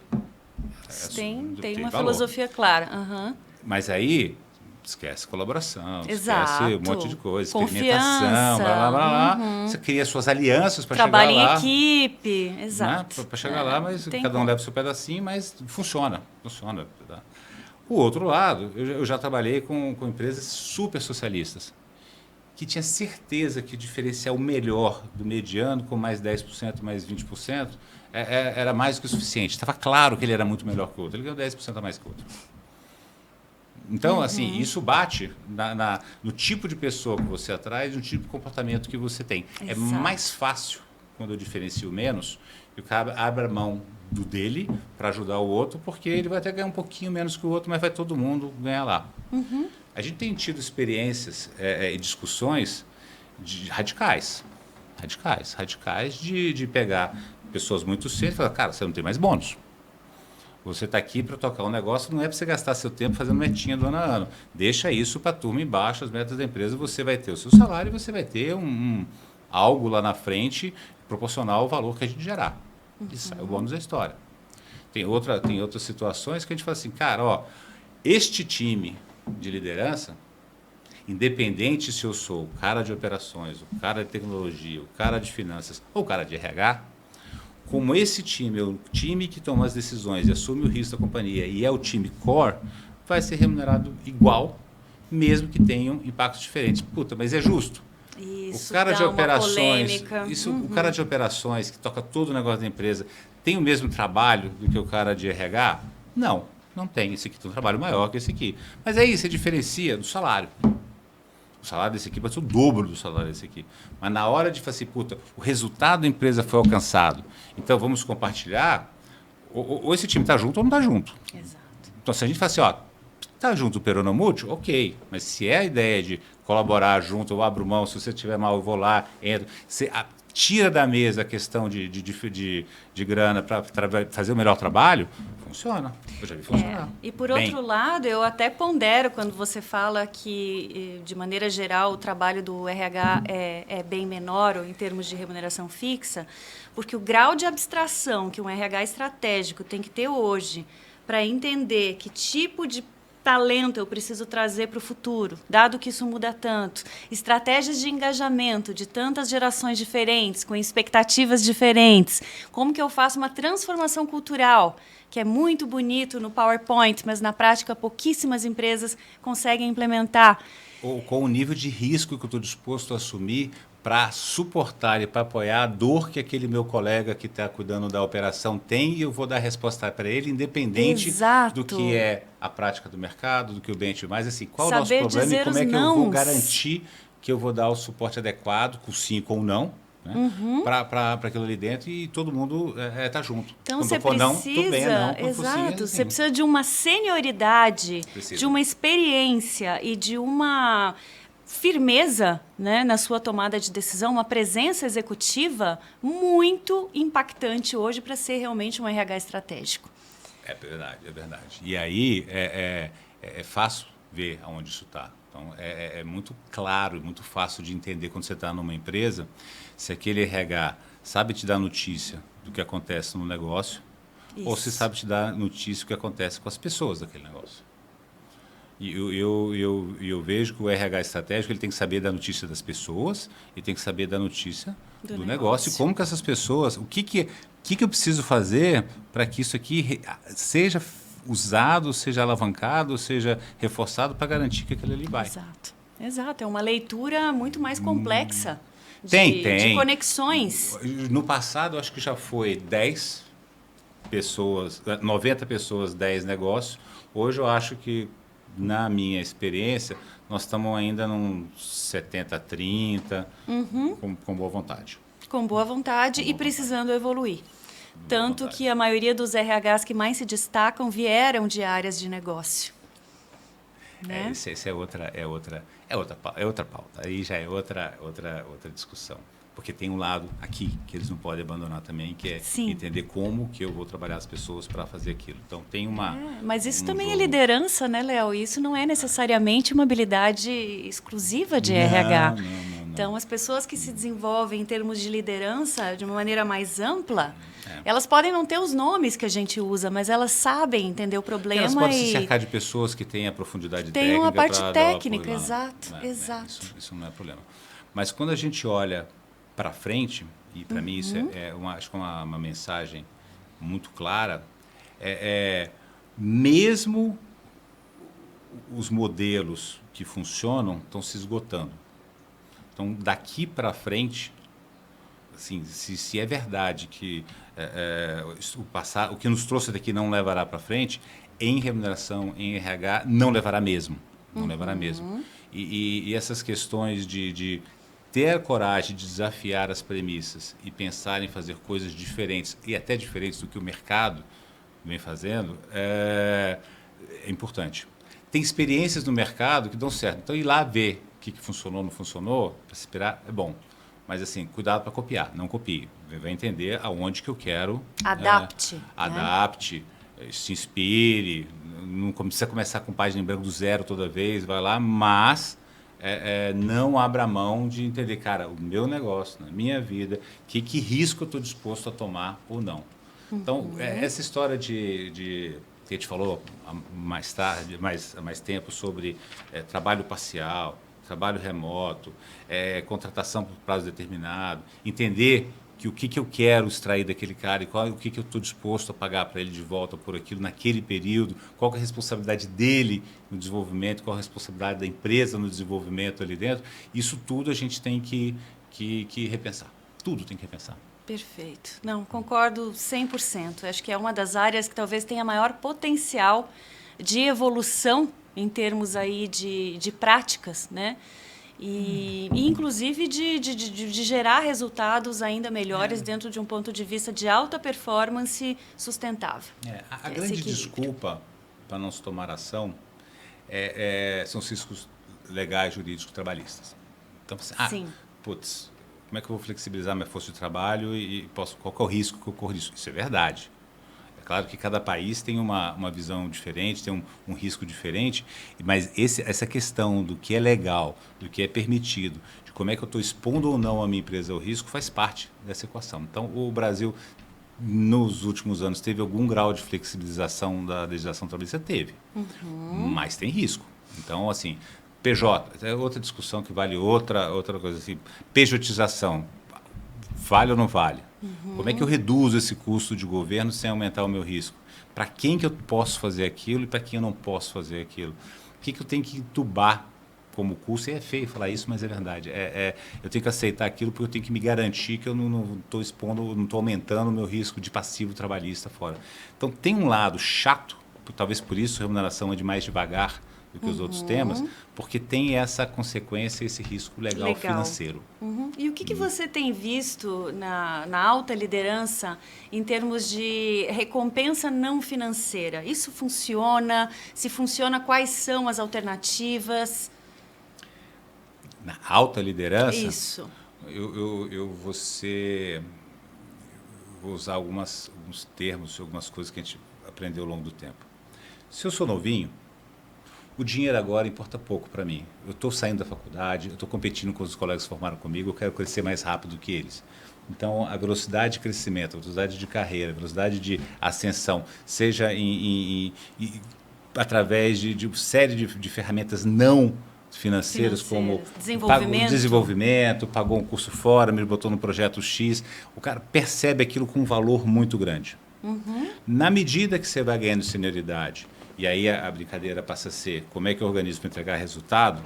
Tem uma filosofia clara. Mas aí, esquece colaboração, Exato. esquece um monte de coisa, Confiança. experimentação, blá, blá, blá, blá. Você cria suas alianças para chegar lá. Trabalho em equipe, exato. Né? Para chegar lá, mas cada um leva o seu pedacinho, mas funciona. Tá? O outro lado, eu já trabalhei com empresas super socialistas, que tinha certeza que diferenciar o melhor do mediano com mais 10%, mais 20%, era mais do que o suficiente. Estava claro que ele era muito melhor que o outro. Ele ganhou 10% a mais que o outro. Então, assim, isso bate no tipo de pessoa que você atrai e no tipo de comportamento que você tem. Exato. É mais fácil, quando eu diferencio menos, que o cara abra mão do dele para ajudar o outro, porque ele vai até ganhar um pouquinho menos que o outro, mas vai todo mundo ganhar lá. A gente tem tido experiências e discussões radicais de pegar pessoas muito sérias e falar, cara, você não tem mais bônus. Você está aqui para tocar um negócio, não é para você gastar seu tempo fazendo metinha do ano a ano. Deixa isso para a turma embaixo, as metas da empresa, você vai ter o seu salário e você vai ter algo lá na frente proporcional ao valor que a gente gerar. Isso é o bônus da história. Tem outras situações que a gente fala assim, cara, ó, este time de liderança, independente se eu sou o cara de operações, o cara de tecnologia, o cara de finanças ou o cara de RH, como esse time é o time que toma as decisões e assume o risco da companhia e é o time core, vai ser remunerado igual, mesmo que tenham impactos diferentes. Puta, mas é justo. Isso, o cara de operações, polêmica. O cara de operações que toca todo o negócio da empresa tem o mesmo trabalho do que o cara de RH? Não tem. Esse aqui tem um trabalho maior que esse aqui. Mas aí você diferencia do salário. O salário desse aqui vai ser o dobro do salário desse aqui. Mas na hora de falar assim, puta, o resultado da empresa foi alcançado, então vamos compartilhar, ou esse time está junto ou não está junto. Exato. Então se a gente fala assim, ó, está junto o peronomútil, ok, mas se é a ideia de colaborar junto, eu abro mão, se você estiver mal, eu vou lá, entro, você tira da mesa a questão de grana para fazer o melhor trabalho, funciona. Eu já vi funcionar. E por outro lado, eu até pondero quando você fala que, de maneira geral, o trabalho do RH é bem menor ou em termos de remuneração fixa, porque o grau de abstração que um RH estratégico tem que ter hoje para entender que tipo de talento eu preciso trazer para o futuro, dado que isso muda tanto. Estratégias de engajamento de tantas gerações diferentes, com expectativas diferentes. Como que eu faço uma transformação cultural, que é muito bonito no PowerPoint, mas na prática pouquíssimas empresas conseguem implementar. Ou com o nível de risco que eu estou disposto a assumir para suportar e para apoiar a dor que aquele meu colega que está cuidando da operação tem, e eu vou dar a resposta para ele, independente Exato. do que é a prática do mercado, do que o bench mais, assim, qual Saber é o nosso problema dizer e como os é que eu vou nãos. garantir que eu vou dar o suporte adequado, com sim, com não, né, para aquilo ali dentro, e todo mundo tá junto. Então Quando você for não, precisa, tudo bem, é não. Quando for sim, é exato, sim. você precisa de uma senioridade, Precisa. de uma experiência e de uma firmeza, né, na sua tomada de decisão, uma presença executiva muito impactante hoje para ser realmente um RH estratégico. É verdade, é verdade. E aí é fácil ver aonde isso está. Então, é muito claro, muito fácil de entender quando você está numa empresa, se aquele RH sabe te dar notícia do que acontece no negócio, ou se sabe te dar notícia do que acontece com as pessoas daquele negócio. E eu vejo que o RH estratégico ele tem que saber da notícia das pessoas e tem que saber da notícia do negócio. E como que essas pessoas, o que eu preciso fazer para que isso aqui seja usado, seja alavancado, seja reforçado para garantir que aquilo ali vai. Exato, exato. É uma leitura muito mais complexa Tem. de conexões. No passado, acho que já foi 10 pessoas, 90 pessoas, 10 negócios. Hoje eu acho que, na minha experiência, nós estamos ainda num 70-30, com boa vontade. Com boa vontade e precisando evoluir. Tanto que a maioria dos RHs que mais se destacam vieram de áreas de negócio. Né? Essa é outra pauta. Aí já é outra discussão. Porque tem um lado aqui que eles não podem abandonar também, que é entender como que eu vou trabalhar as pessoas para fazer aquilo. Então tem uma... mas isso também é liderança, né, Léo? Isso não é necessariamente uma habilidade exclusiva de RH. Não. Então, as pessoas que se desenvolvem em termos de liderança de uma maneira mais ampla, elas podem não ter os nomes que a gente usa, mas elas sabem entender o problema. Elas podem se cercar de pessoas que têm a profundidade técnica. Tem uma parte técnica, exato. Isso não é problema. Mas quando a gente olha para frente, e para mim isso acho que é uma mensagem muito clara, mesmo os modelos que funcionam estão se esgotando. Então, daqui para frente, assim, se é verdade que o que nos trouxe daqui não levará para frente, em remuneração, em RH, não levará mesmo. Não levará mesmo. E essas questões de ter a coragem de desafiar as premissas e pensar em fazer coisas diferentes, e até diferentes do que o mercado vem fazendo, é importante. Tem experiências no mercado que dão certo. Então, ir lá ver o que funcionou, não funcionou, para se inspirar, é bom. Mas, assim, cuidado para copiar. Não copie. Vai entender aonde que eu quero. Adapte. Adapte, se inspire. Não precisa começar com página em branco do zero toda vez, vai lá, mas não abra mão de entender, cara, o meu negócio, na minha vida, que risco eu estou disposto a tomar ou não. Então, essa história que a gente falou mais tarde, mais tempo, sobre trabalho parcial, trabalho remoto, contratação por prazo determinado, entender que o que eu quero extrair daquele cara e o que eu estou disposto a pagar para ele de volta por aquilo naquele período, qual que é a responsabilidade dele no desenvolvimento, qual a responsabilidade da empresa no desenvolvimento ali dentro, isso tudo a gente tem que repensar. Tudo tem que repensar. Perfeito. Não, concordo 100%. Acho que é uma das áreas que talvez tenha maior potencial de evolução em termos aí de práticas, né? E inclusive de gerar resultados ainda melhores dentro de um ponto de vista de alta performance sustentável. A grande desculpa para não se tomar ação são os riscos legais, jurídicos, trabalhistas. Então, putz, como é que eu vou flexibilizar minha força de trabalho e qual que é o risco que eu corro disso? Isso é verdade. É claro que cada país tem uma visão diferente, tem um risco diferente, mas essa questão do que é legal, do que é permitido, de como é que eu estou expondo ou não a minha empresa ao risco, faz parte dessa equação. Então, o Brasil, nos últimos anos, teve algum grau de flexibilização da legislação trabalhista? Teve, mas tem risco. Então, assim, PJ, é outra discussão que vale outra coisa assim. Pejotização, vale ou não vale? Como é que eu reduzo esse custo de governo sem aumentar o meu risco? Para quem que eu posso fazer aquilo e para quem eu não posso fazer aquilo? O que eu tenho que entubar como custo, e é feio falar isso, mas é verdade. Eu tenho que aceitar aquilo porque eu tenho que me garantir que eu não estou expondo, não estou aumentando o meu risco de passivo trabalhista fora. Então, tem um lado chato, talvez por isso a remuneração é de mais devagar do que os outros temas, porque tem essa consequência, esse risco legal. Financeiro. E o que você tem visto na alta liderança em termos de recompensa não financeira? Isso funciona? Se funciona, quais são as alternativas? Na alta liderança? Isso. Eu vou usar alguns termos, algumas coisas que a gente aprendeu ao longo do tempo. Se eu sou novinho, o dinheiro agora importa pouco para mim. Eu estou saindo da faculdade, eu estou competindo com os colegas que formaram comigo, eu quero crescer mais rápido que eles. Então, a velocidade de crescimento, a velocidade de carreira, a velocidade de ascensão, seja através de uma série de ferramentas não financeiras, como desenvolvimento, pagou um curso fora, me botou no projeto X, o cara percebe aquilo com um valor muito grande. Na medida que você vai ganhando senioridade, e aí a brincadeira passa a ser como é que eu organizo para entregar resultado,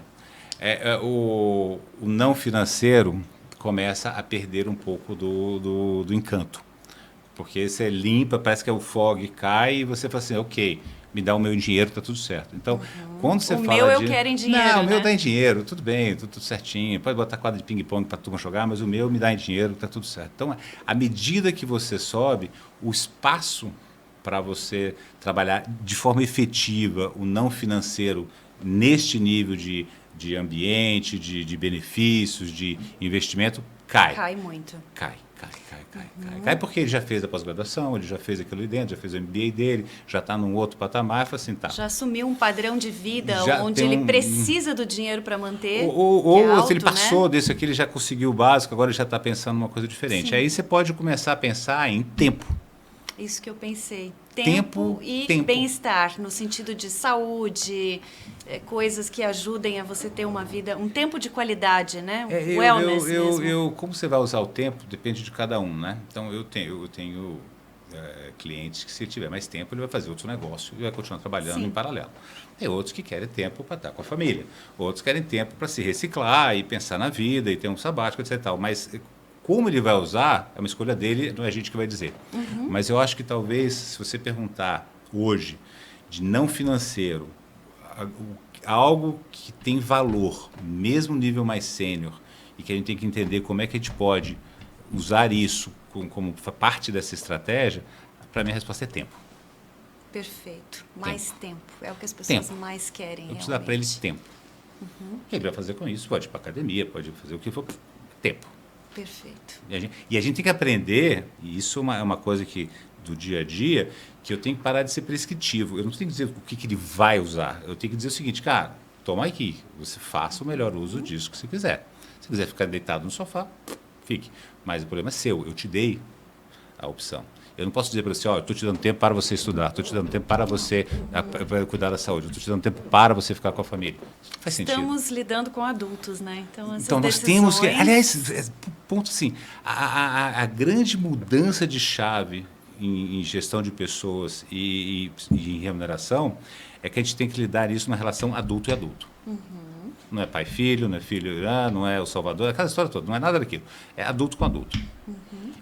o não financeiro começa a perder um pouco do encanto. Porque você limpa, parece que o fog cai e você fala assim, ok, me dá o meu dinheiro, está tudo certo. Então, quando você fala meu eu quero em dinheiro, não, o meu dá em dinheiro, tudo bem, tudo certinho. Pode botar quadra de ping-pong para a turma jogar, mas o meu me dá em dinheiro, está tudo certo. Então, à medida que você sobe, o espaço para você trabalhar de forma efetiva o não financeiro neste nível de ambiente, de benefícios, de investimento, cai. Cai muito. Cai porque ele já fez a pós-graduação, ele já fez aquilo ali dentro, já fez o MBA dele, já está num outro patamar, fala assim, tá. Já assumiu um padrão de vida já onde ele precisa do dinheiro para manter. Ou alto, se ele passou, né? desse aqui, ele já conseguiu o básico, agora ele já está pensando numa coisa diferente. Sim. Aí você pode começar a pensar em tempo. Isso que eu pensei. Tempo e bem-estar, no sentido de saúde, coisas que ajudem a você ter uma vida, um tempo de qualidade, né? Wellness mesmo. Como você vai usar o tempo, depende de cada um, né? Então, eu tenho clientes que, se ele tiver mais tempo, ele vai fazer outro negócio e vai continuar trabalhando Sim. em paralelo. Tem outros que querem tempo para estar com a família. Outros querem tempo para se reciclar e pensar na vida e ter um sabático, etc. Mas como ele vai usar, é uma escolha dele, não é a gente que vai dizer. Mas eu acho que talvez, se você perguntar hoje, de não financeiro, algo que tem valor, mesmo nível mais sênior, e que a gente tem que entender como é que a gente pode usar isso como parte dessa estratégia, para mim a resposta é tempo. Perfeito. Mais tempo. É o que as pessoas mais querem. Eu preciso dar para ele tempo. O que ele vai fazer com isso? Pode ir para a academia, pode fazer o que for. Tempo. Perfeito. E a gente tem que aprender, e isso é uma coisa que do dia a dia, que eu tenho que parar de ser prescritivo. Eu não tenho que dizer o que ele vai usar. Eu tenho que dizer o seguinte, cara, toma aqui, você faça o melhor uso disso que você quiser. Se quiser ficar deitado no sofá, fique. Mas o problema é seu, eu te dei a opção. Eu não posso dizer para você, eu estou te dando tempo para você estudar, estou te dando tempo para você cuidar da saúde, estou te dando tempo para você ficar com a família. Isso não faz sentido. Estamos lidando com adultos, né? Então nós temos que... Aliás, ponto assim, a grande mudança de chave em gestão de pessoas e em remuneração é que a gente tem que lidar isso na relação adulto e adulto. Não é pai e filho, não é filho, não é o salvador, aquela história toda, não é nada daquilo. É adulto com adulto.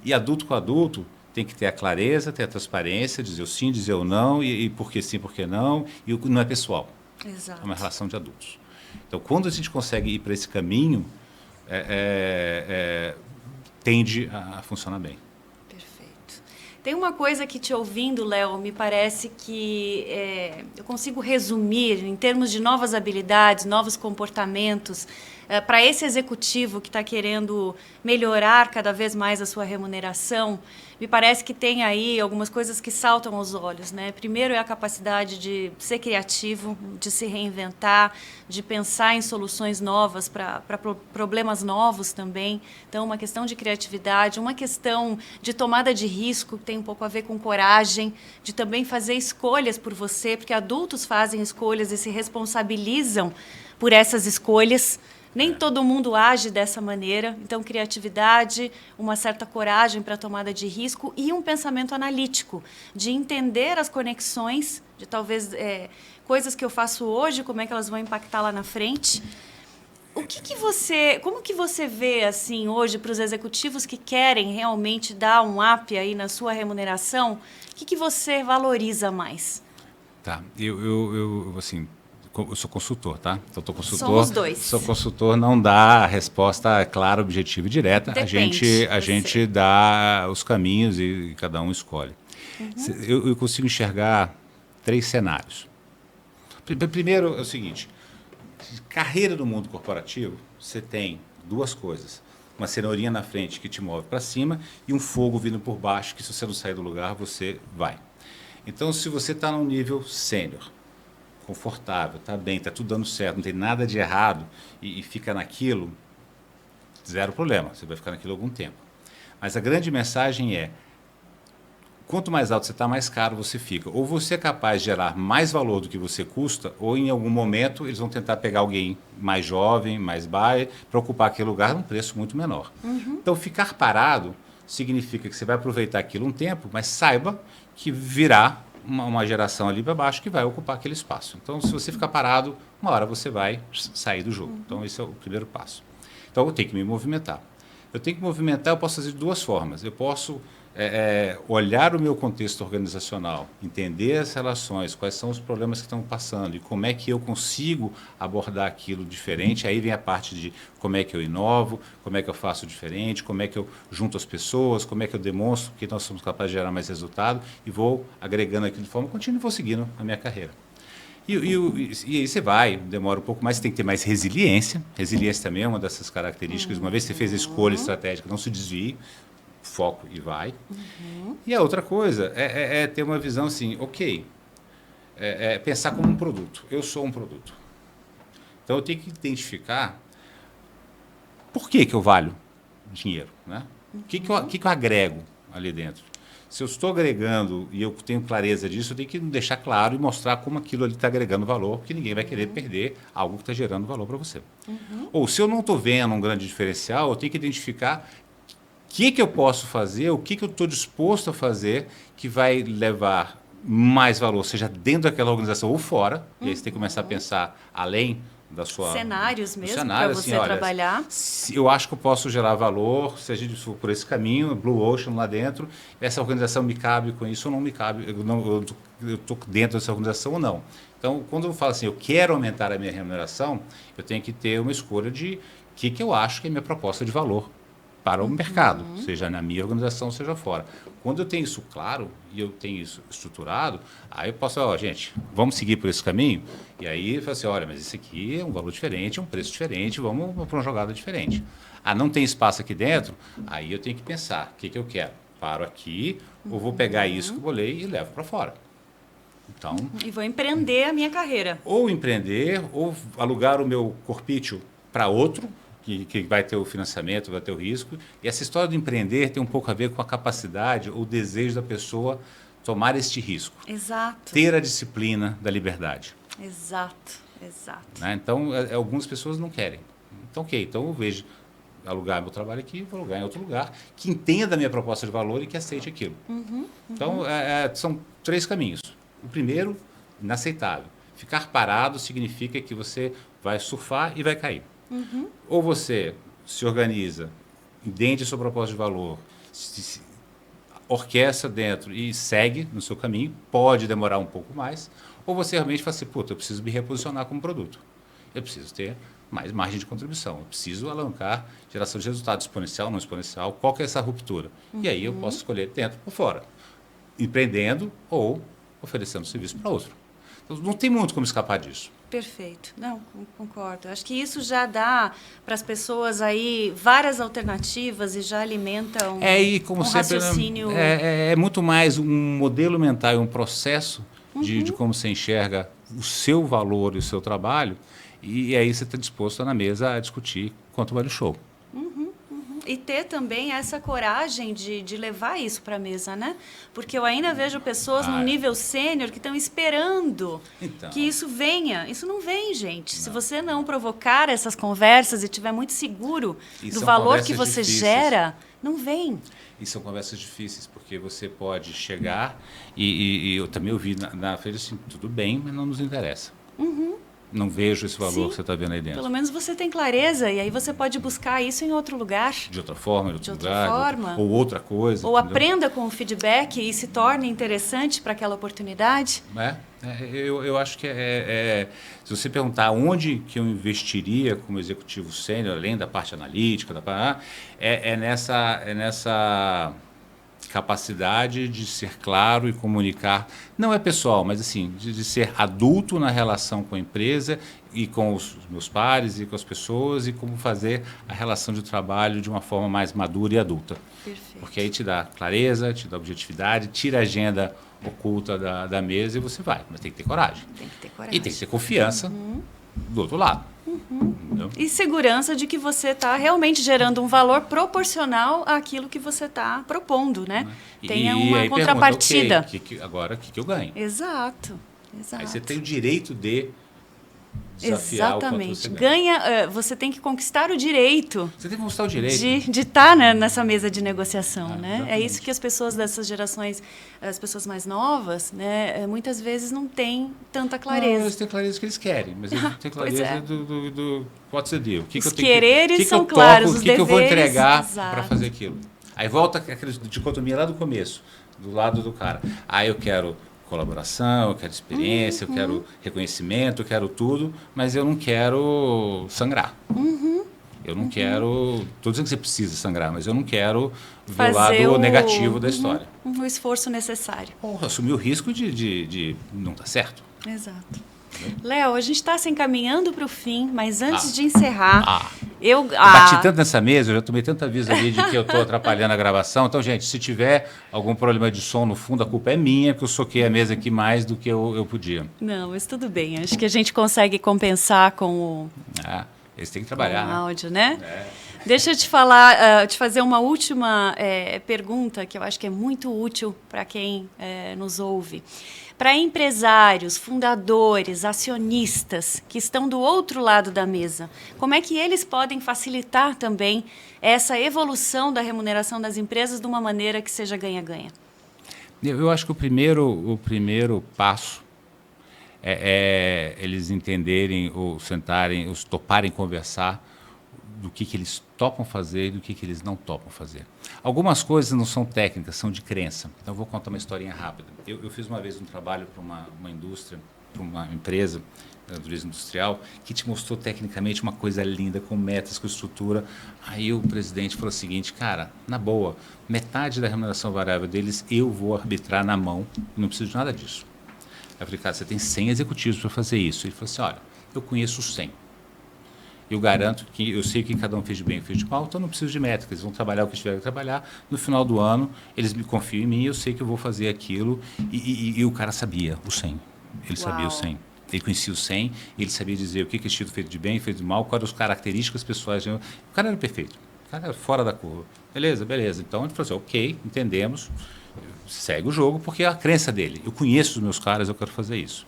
E adulto com adulto tem que ter a clareza, ter a transparência, dizer o sim, dizer o não, e por que sim, por que não, e não é pessoal. Exato. É uma relação de adultos. Então, quando a gente consegue ir para esse caminho, tende a funcionar bem. Perfeito. Tem uma coisa que, te ouvindo, Léo, me parece que eu consigo resumir em termos de novas habilidades, novos comportamentos, para esse executivo que está querendo melhorar cada vez mais a sua remuneração. Me parece que tem aí algumas coisas que saltam aos olhos, né? Primeiro é a capacidade de ser criativo, de se reinventar, de pensar em soluções novas para problemas novos também. Então, uma questão de criatividade, uma questão de tomada de risco, que tem um pouco a ver com coragem, de também fazer escolhas por você, porque adultos fazem escolhas e se responsabilizam por essas escolhas. Nem todo mundo age dessa maneira. Então, criatividade, uma certa coragem para a tomada de risco e um pensamento analítico, de entender as conexões, de talvez coisas que eu faço hoje, como é que elas vão impactar lá na frente. Como que você vê assim hoje para os executivos que querem realmente dar um up aí na sua remuneração? O que você valoriza mais? Tá, assim, eu sou consultor, tá? Então, Somos dois. Sou consultor, não dá a resposta clara, objetiva e direta. Depende, A gente dá os caminhos e cada um escolhe. Eu consigo enxergar 3 cenários. Primeiro é o seguinte, carreira no mundo corporativo, você tem 2 coisas. Uma cenourinha na frente que te move para cima e um fogo vindo por baixo que se você não sair do lugar, você vai. Então, se você está num nível sênior, confortável, está bem, está tudo dando certo, não tem nada de errado e fica naquilo, zero problema, você vai ficar naquilo algum tempo. Mas a grande mensagem é, quanto mais alto você está, mais caro você fica. Ou você é capaz de gerar mais valor do que você custa, ou em algum momento eles vão tentar pegar alguém mais jovem, mais baixo, para ocupar aquele lugar num preço muito menor. Então, ficar parado significa que você vai aproveitar aquilo um tempo, mas saiba que virá uma geração ali para baixo que vai ocupar aquele espaço. Então, se você ficar parado, uma hora você vai sair do jogo. Então, esse é o primeiro passo. Então, eu tenho que me movimentar. Eu tenho que movimentar, eu posso fazer de 2 formas. Eu posso olhar o meu contexto organizacional, entender as relações, quais são os problemas que estão passando e como é que eu consigo abordar aquilo diferente. Aí vem a parte de como é que eu inovo, como é que eu faço diferente, como é que eu junto as pessoas, como é que eu demonstro que nós somos capazes de gerar mais resultado e vou agregando aquilo de forma contínua e vou seguindo a minha carreira. E aí você vai, demora um pouco mais, você tem que ter mais resiliência. Resiliência também é uma dessas características. Uma vez que você fez a escolha estratégica, não se desvie, foco e vai. E a outra coisa é ter uma visão assim, ok, pensar como um produto. Eu sou um produto. Então eu tenho que identificar por que eu valho dinheiro, né? O que eu agrego ali dentro? Se eu estou agregando e eu tenho clareza disso, eu tenho que deixar claro e mostrar como aquilo ali está agregando valor, porque ninguém vai querer perder algo que está gerando valor para você. Ou se eu não estou vendo um grande diferencial, eu tenho que identificar o que eu posso fazer, o que eu estou disposto a fazer que vai levar mais valor, seja dentro daquela organização ou fora, e aí você tem que começar a pensar além da sua... Cenários mesmo para você trabalhar. Eu acho que eu posso gerar valor, se a gente for por esse caminho, Blue Ocean lá dentro, essa organização me cabe com isso ou não me cabe, eu estou dentro dessa organização ou não. Então, quando eu falo assim, eu quero aumentar a minha remuneração, eu tenho que ter uma escolha de o que eu acho que é a minha proposta de valor para o mercado, seja na minha organização, seja fora. Quando eu tenho isso claro e eu tenho isso estruturado, aí eu posso, gente, vamos seguir por esse caminho? E aí eu falo assim, olha, mas isso aqui é um valor diferente, é um preço diferente, vamos para uma jogada diferente. Não tem espaço aqui dentro? Aí eu tenho que pensar, o que eu quero? Paro aqui, ou vou pegar isso que eu bolei e levo para fora. Então, e vou empreender a minha carreira. Ou empreender, ou alugar o meu corpício para outro, que vai ter o financiamento, vai ter o risco. E essa história de empreender tem um pouco a ver com a capacidade ou o desejo da pessoa tomar este risco. Exato. Ter a disciplina da liberdade. Exato. Né? Então, algumas pessoas não querem. Então, ok, então eu vejo alugar meu trabalho aqui, vou alugar em outro lugar, que entenda a minha proposta de valor e que aceite aquilo. Então, são 3 caminhos. O primeiro, inaceitável. Ficar parado significa que você vai surfar e vai cair. Ou você se organiza, entende a sua proposta de valor, se orquestra dentro e segue no seu caminho, pode demorar um pouco mais, ou você realmente fala assim, eu preciso me reposicionar como produto. Eu preciso ter mais margem de contribuição, eu preciso alavancar geração de resultado exponencial, não exponencial, qual que é essa ruptura? E aí eu posso escolher dentro ou fora, empreendendo ou oferecendo serviço para outro. Então, não tem muito como escapar disso. Perfeito. Não, concordo. Acho que isso já dá para as pessoas aí várias alternativas e já alimenta um raciocínio... É muito mais um modelo mental, um processo de como você enxerga o seu valor e o seu trabalho, e aí você está disposto na mesa a discutir quanto vale o show. E ter também essa coragem de levar isso para a mesa, né? Porque eu ainda vejo pessoas no nível sênior que estão esperando que isso venha. Isso não vem, gente. Não. Se você não provocar essas conversas e estiver muito seguro do valor que você gera, não vem. E são conversas difíceis, porque você pode chegar e eu também ouvi na feira assim, tudo bem, mas não nos interessa. não vejo esse valor Sim, que você está vendo aí dentro. Pelo menos você tem clareza e aí você pode buscar isso em outro lugar. De outra forma, de outra forma. Ou outra coisa. Ou entendeu? aprenda com o feedback e se torne interessante para aquela oportunidade. Eu acho que se você perguntar onde que eu investiria como executivo sênior, além da parte analítica, nessa capacidade de ser claro e comunicar, não é pessoal, mas assim, de ser adulto na relação com a empresa e com os meus pares e com as pessoas e como fazer a relação de trabalho de uma forma mais madura e adulta. Perfeito. Porque aí te dá clareza, te dá objetividade, tira a agenda oculta da mesa e você vai. Mas tem que ter coragem. Tem que ter coragem. E tem que ter confiança do outro lado. E segurança de que você está realmente gerando um valor proporcional àquilo que você está propondo, né? Tenha uma contrapartida. Agora, o que eu ganho? Exato. Aí você tem o direito de desafiar o quanto você ganha. Você tem que conquistar o direito. Você tem que conquistar o direito. De estar nessa mesa de negociação, né? Exatamente. É isso que as pessoas dessas gerações, as pessoas mais novas, né, muitas vezes não têm tanta clareza. Não, eles têm clareza que eles querem, mas eles não têm clareza do what's the deal. Os quereres são claros, os deveres... O que eu vou entregar Exato. para fazer aquilo? Aí volta aquela dicotomia lá do começo, do lado do cara. Eu quero colaboração, eu quero experiência, eu quero reconhecimento, eu quero tudo, mas eu não quero sangrar. Eu não quero... Estou dizendo que você precisa sangrar, mas eu não quero ver o lado negativo da história. O esforço necessário. Assumir o risco de não dar certo. Exato. Léo, a gente está se encaminhando para o fim, mas antes de encerrar... Eu bati tanto nessa mesa, eu já tomei tanto aviso ali de que eu estou atrapalhando a gravação. Então, gente, se tiver algum problema de som no fundo, a culpa é minha, porque eu soquei a mesa aqui mais do que eu podia. Não, mas tudo bem. Acho que a gente consegue compensar com o... Eles têm que trabalhar. Com o áudio, né? Deixa eu te falar, te fazer uma última pergunta que eu acho que é muito útil para quem nos ouve. Para empresários, fundadores, acionistas que estão do outro lado da mesa, como é que eles podem facilitar também essa evolução da remuneração das empresas de uma maneira que seja ganha-ganha? Eu acho que o primeiro passo é eles entenderem ou sentarem, ou toparem conversar do que eles topam fazer e do que eles não topam fazer. Algumas coisas não são técnicas, são de crença. Então, eu vou contar uma historinha rápida. Eu fiz uma vez um trabalho para uma indústria, para uma empresa, natureza industrial, que te mostrou tecnicamente uma coisa linda, com metas, com estrutura. Aí o presidente falou o seguinte, cara, na boa, metade da remuneração variável deles eu vou arbitrar na mão, não preciso de nada disso. Aí eu falei, cara, você tem 100 executivos para fazer isso. Ele falou assim, olha, eu conheço 100. Eu garanto que eu sei que cada um fez de bem e fez de mal, então não preciso de métricas. Eles vão trabalhar o que tiverem que trabalhar. No final do ano, eles me confiam em mim, eu sei que eu vou fazer aquilo. E o cara sabia o 100. Ele sabia o 100. Ele conhecia o 100, ele sabia dizer o que esse título fez de bem, fez de mal, quais eram as características pessoais. O cara era perfeito. O cara era fora da curva. Beleza. Então ele falou assim, ok, entendemos, segue o jogo, porque é a crença dele. Eu conheço os meus caras, eu quero fazer isso.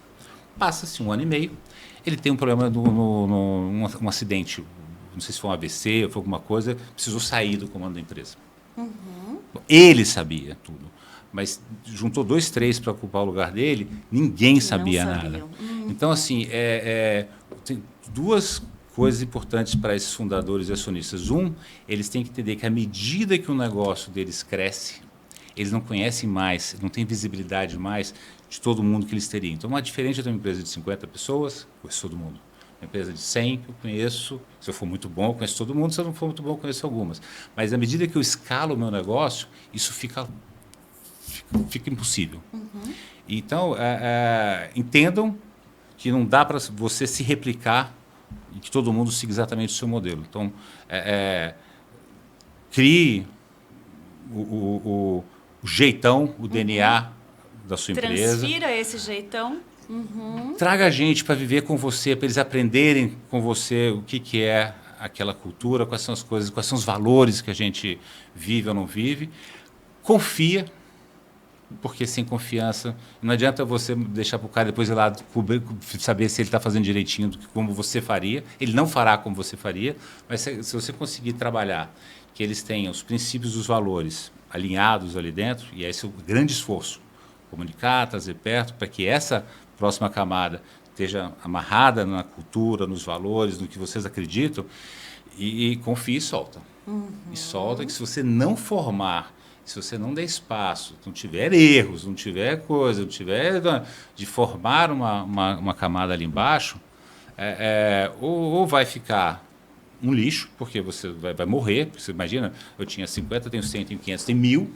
Passa-se 1 ano e meio. Ele tem um problema um acidente, não sei se foi um AVC ou foi alguma coisa, precisou sair do comando da empresa. Ele sabia tudo, mas juntou 2, 3 para ocupar o lugar dele, ninguém sabia nada. Então, assim, tem 2 coisas importantes para esses fundadores e acionistas. Eles têm que entender que à medida que o negócio deles cresce, eles não conhecem mais, não têm visibilidade mais de todo mundo que eles teriam. Então, diferente de uma empresa de 50 pessoas, conheço todo mundo. Uma empresa de 100, eu conheço, se eu for muito bom, eu conheço todo mundo, se eu não for muito bom, eu conheço algumas. Mas, à medida que eu escalo o meu negócio, isso fica impossível. Então, entendam que não dá para você se replicar e que todo mundo siga exatamente o seu modelo. Então, crie o jeitão, o DNA da sua empresa. Transfira esse jeitão. Traga a gente para viver com você, para eles aprenderem com você o que é aquela cultura, quais são as coisas, quais são os valores que a gente vive ou não vive. Confia, porque sem confiança não adianta você deixar para o cara depois ir lá saber se ele está fazendo direitinho como você faria. Ele não fará como você faria, mas se você conseguir trabalhar que eles tenham os princípios, os valores alinhados ali dentro, e esse é o grande esforço, comunicar, trazer perto, para que essa próxima camada esteja amarrada na cultura, nos valores, no que vocês acreditam, e confie e solta. E solta que se você não formar, se você não der espaço, não tiver erros, não tiver coisa, não tiver de formar uma camada ali embaixo, ou vai ficar um lixo, porque você vai morrer. Você imagina, eu tinha 50, tenho 100, tenho 500, tenho 1000,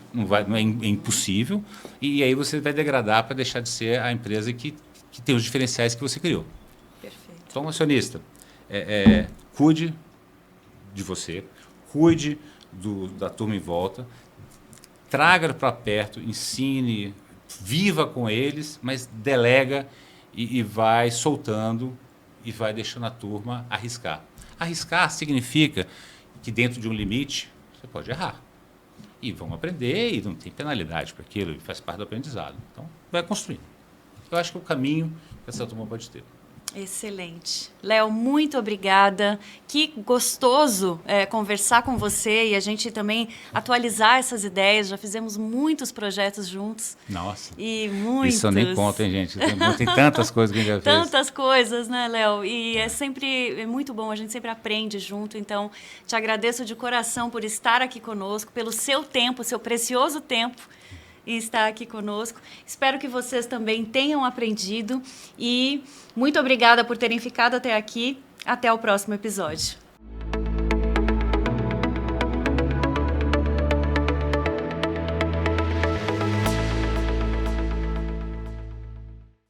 é impossível. E aí você vai degradar para deixar de ser a empresa que tem os diferenciais que você criou. Perfeito. Então, acionista, cuide de você, cuide da turma em volta, traga para perto, ensine, viva com eles, mas delega e vai soltando e vai deixando a turma arriscar. Arriscar significa que dentro de um limite você pode errar. E vão aprender e não tem penalidade para aquilo, faz parte do aprendizado. Então, vai construindo. Eu acho que é o caminho que essa turma pode ter. Excelente. Léo, muito obrigada. Que gostoso conversar com você e a gente também atualizar essas ideias. Já fizemos muitos projetos juntos. Nossa. E muitos. Isso eu nem conto, hein, gente? Tem tantas coisas que a gente já fez. Tantas coisas, né, Léo? E é muito bom, a gente sempre aprende junto. Então, te agradeço de coração por estar aqui conosco, pelo seu tempo, seu precioso tempo, e estar aqui conosco. Espero que vocês também tenham aprendido e muito obrigada por terem ficado até aqui. Até o próximo episódio.